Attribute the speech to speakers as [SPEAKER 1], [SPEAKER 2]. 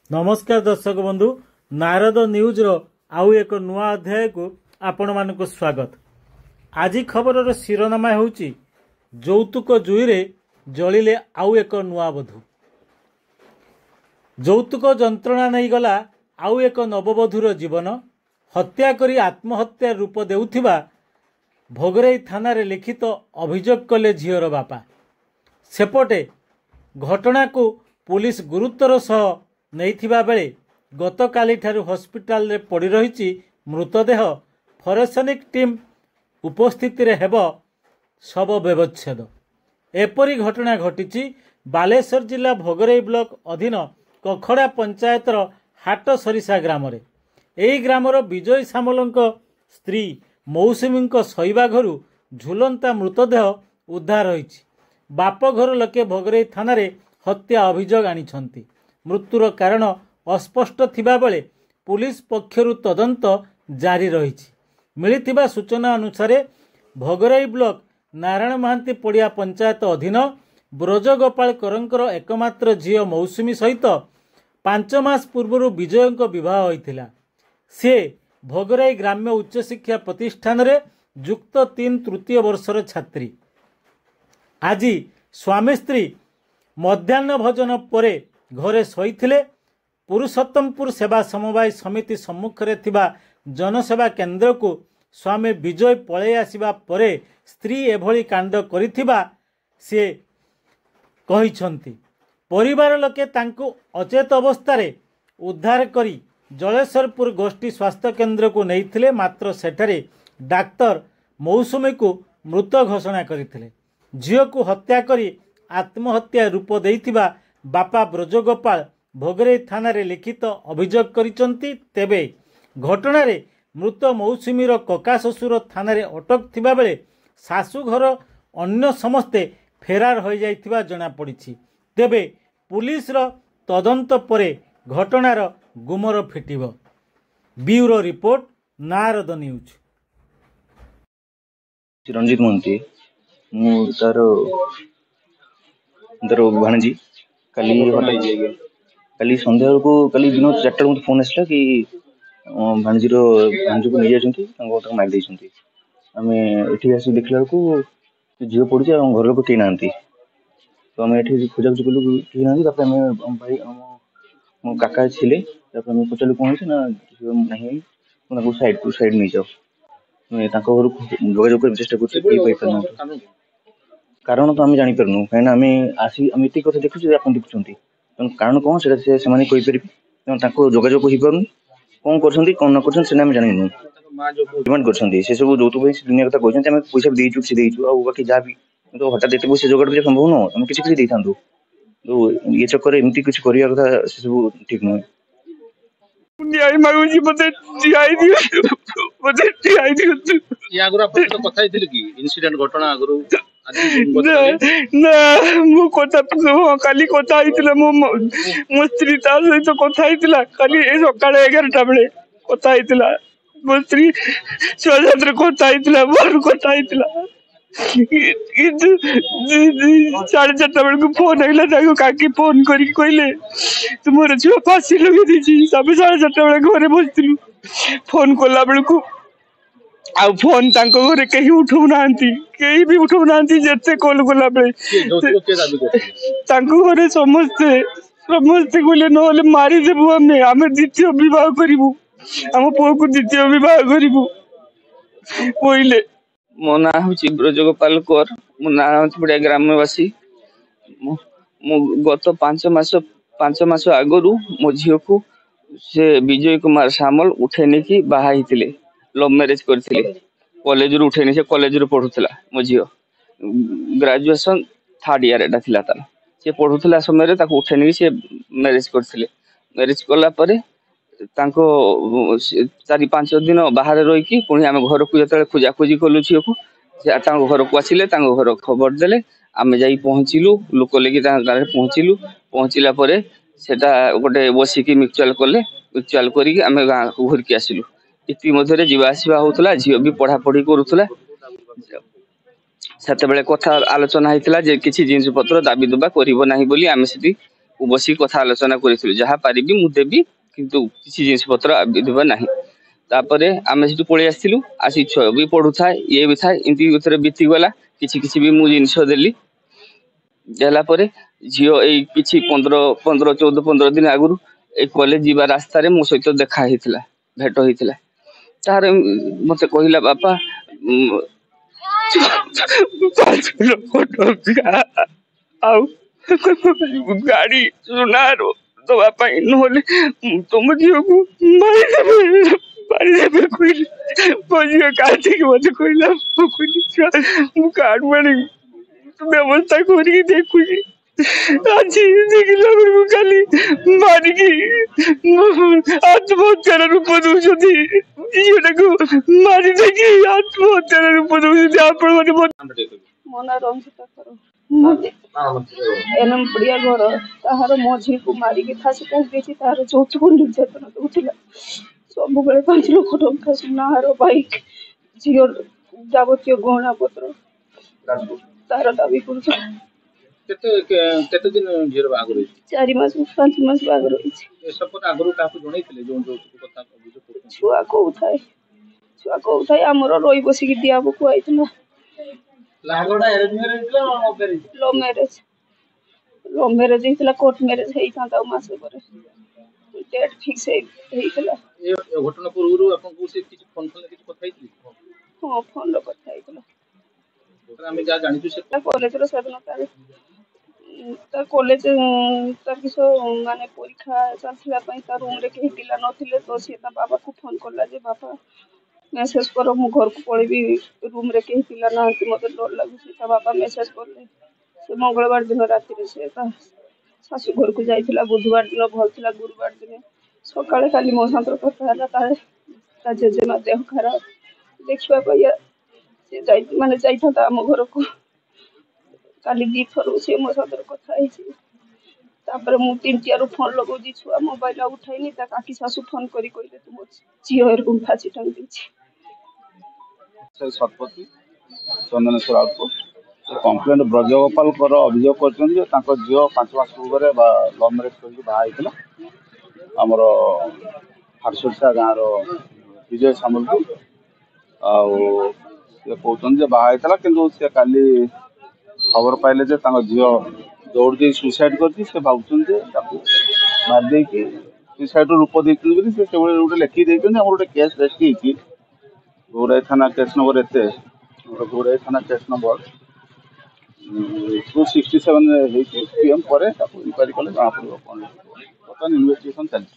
[SPEAKER 1] नमस्कार दर्शक बंधु नारद न्यूज रो आउ एक नुआ अध्याय को आपण मानक स्वागत। आज खबर शिरोनामा होउची जौतुक जुईरे जलिले आउ एक नुआ बधू। जौतुक जंत्रणा नहीं गला आउ एक नवबधूर जीवन हत्या करी आत्महत्या रूप देउथिबा भोगराई थाना रे लिखित अभियोग कले झीवर बापा। सेपटे घटना को पुलिस गुरुत्वर सह नहीं बेले गतकाली ठारू हॉस्पिटल रे पड़ी रही मृतदेह फरेन्सिक टीम उपस्थित रे हेब शव व्यवच्छेद। एपरी घटना घटी बालेश्वर जिला भोगराई ब्लॉक अधीन कखड़ा पंचायतर हाट सरिषा ग्राम रे। एही ग्रामर विजय सामल स्त्री मौसुमी शोवा घर झुलंता मृतदेह उद्धार होईछि। बापघर लोके भोगराई थाना रे हत्या अभियोग आनिछंती। मृत्युर कारण अस्पष्ट थिबा बेले पुलिस पक्षरु तदंत जारी रहिछि। मिलिथिबा सूचना अनुसार भोगराई ब्लॉक नारायण महांती पड़िया पंचायत अधीन ब्रजगोपाल करंकर एकमात्र झील मौसुमी सहित 5 मास पूर्व विजय विवाह होइथिला। से भोगराई ग्राम्य उच्च शिक्षा प्रतिष्ठान रे युक्त 3 तृतीय वर्षर छात्री। आज स्वामी स्त्री मध्याह्न भोजन परे घरे शोइथिले। पुरुषोत्तमपुर सेवा समवाय समिति सम्मुख रे थिबा जनसेवा केन्द्र को स्वामी विजय पळै आसिबा परे स्त्री एभली कांड करिथिबा से कहिसंती। परिवार लोके तांको अचेत अवस्था रे उद्धार करी जलेश्वरपुर गोष्ठी स्वास्थ्य केन्द्र को नैथिले। मात्र सेठारे डाक्तर मौसुमी को मृत घोषणा करथिले। झील को हत्या करी आत्महत्या रूप देइथिबा बापा ब्रजगोपाल भोगराई थाना रे लिखित अभियोग करिसंती। तेबे घटना रे मृत मौसुमीर कका शशुर थाना रे अटक थिबा बेले शाशुघर अन्य समस्ते फेरार हो जाइथिबा जणा पड़िछि। तेबे पुलिस रो तदंत परे घटनार गुमर फिटिबो। Bureau report Narad news.
[SPEAKER 2] Ranjit Mohanty मु तार भाणजी काली संध्या को काली दिन 4टा मत फोन आसला कि भाणजी को नहीं जाती मार देती। आम ये आस देखला को झील पड़ी घर लोग कहीं ना तो आम ये खोजाखोजी कलु कहीं ना भाई मो काका छिले पचारू कौन है ना ना साइड नहीं जाओ घर जोगाजोग चेष्टा कर कारण तो आम जापारू कहीं आम आसी आम ये कथा देखुचे आप देखुं कारण कौन से जोगाजोग हो पार कौन कर कौन न कर जानू डिमांड कर सब जो दुनिया कथा कहते हैं पैसा भी देचु से देचु बाकी जहाँ भी तो हठात ये पैसा जोगाड़ करा संभव नुह तुम किसी दे था तो ये चक्कर एमती कुछ करवा कथा से सब ठीक नुहे।
[SPEAKER 3] न्याय मांगुची मते न्याय दियो मते न्याय दियो।
[SPEAKER 4] या आगु आपण तो कथा हेतिल कि इंसिडेंट घटना आगु
[SPEAKER 3] ना मु कथा काली कथा हेतिला मो स्त्री ता सहित कथा हेतिला काली ए सकाळे 11टा बेले कथा हेतिला मो स्त्री स्वतंत्र कथा हेतिला मोर कथा हेतिला 4:30 बेल को फोन आइला ताको काकी फोन करी कहले तुमर छुआ फांसी लगे दीची सब 4:30 बेले घरे बसथिलु फोन कोला बेल को आ फोन तांको घरे कहीं उठौ नांती कहीं भी उठौ नांती जत्ते कॉल कोला बेले तांको घरे समस्ते बोले नहले मारी देबु हमें द्वितीय विवाह करिबु हम पुओ को द्वितीय विवाह करिबु कहले। मो ना हूँ ब्रजगोपाल कौर मो ना पड़िया ग्रामवासी गत 5 मास आगु मो झील को से विजय कुमार सामल उठेनी की बाहा लव मैरेज करथिले कॉलेज रू उठेनी से कॉलेज रू पढ़ुला मो झील ग्रेजुएशन 3rd ईयर एटा थिला तार से पढ़ुला समय ताको उठेनी से मैरेज करथिले। मैरेज कला परे तांको 4-5 दिन बाहर रही पुणी आम घर को जो खोजाखोजी कलु झील को घर को आसिले घर खबर देले आम जा पहुँचलु लोक लेकिन पहुँचलु पहुँचला सेटा गोटे बसिकी म्यूचुआल कले म्यूचुआल करी आम गाँ को घुरकी आसिलु। इति मध्य जीवा आसवा होता झील भी पढ़ापढ़ी करूला से कथा आलोचना होता किसी जिनस पत्र दाबी दुबा करना बोली आम से बस कथा आलोचना करूँ जहाँ पारि मु देवी किंतु किसी जिनस पत्र देवा ना आम से पलि आसलु आसी छुआ भी पढ़ू था ये भी था एमती बीती गला किसी भी मुझे जिनस देली देला झील ये 15 दिन आगु कॉलेज जीवा रास्ता मो सहित देखा भेट होता तार मत कहला बापा 5 लाख टंका गाड़ी सुनार दवापी ना तुम झील को मारिदेवे कहले मो झील काटिक मत कहला मु कार्ड मानी व्यवस्था करके देखुची आज देखला खाली मारिकी आत्महत्यार रूप दौरान झील को मारी देखी आत्महत्यार रूप दौरान आप
[SPEAKER 5] मो ना रंजिता एनम पड़िया घर ताहार मो झी को मारिकी फांसी काटी तार चौथ को निर्यातना दूसरा सब बेले 5 लाख टंका सुनार बाइक झील जावतीय गहना पत्र तार दाबी कर
[SPEAKER 4] केते दिन झील बागर
[SPEAKER 5] 4 मास 5 मास बागर रही
[SPEAKER 4] सब आगु का जन जो कथा
[SPEAKER 5] छुआ कहूए आमर रही बसिक दियाबू कहला लव मैरेज होता कोर्ट मैरेज होता मस डेट फिक्स होता
[SPEAKER 4] घटना पूर्व फोन
[SPEAKER 5] हाँ फोन कथा कॉलेज सेदिन कॉलेज तार किस माने परीक्षा चलता रूम रे कहीं पिला नथिले तो सी बाबा को फोन करला जे बाबा मेसेज कर मु घर को पड़ेबी रूम रे कहीं पिला ना मत डर लगुच बाबा मेसेज करले से मंगलवार दिन राति से शाशु घर को जाइला बुधवार दिन भल था गुरुवार दिन सकाଳେ खाली मो साथ कथा जेजेमा देह खराब देखा माने जाइथा आम घर को काली 2 थर से मो साथ कथा तापर मु 3 फोन लगौदी छुआ मोबाइल उठाइनी काकी शाशु फोन करी कहले तुम झील को फांसी टांग देछि
[SPEAKER 6] शतपथी चंदनेश्वर आउटपोस्ट कंप्लेंट ब्रजगोपाल अभियोग कर झील 5 मास पूर्व लव मैरेज करके बाहर आमर हारसोरसा गाँव विजय सामल कहते बाहर कि काली खबर पाइले झील दौड़ दे सुसाइड कर भावुँ मारदे सुसाइड रूप देते से गोटे लिखी देते गोटे केस रेजिस्ट घोड़ाई थाना केस नंबर घोड़ाई थाना केस नंबर 267 PM पर इंक्वारी कले जना पड़ो बर्तमान इन्वेस्टिगेशन चलती।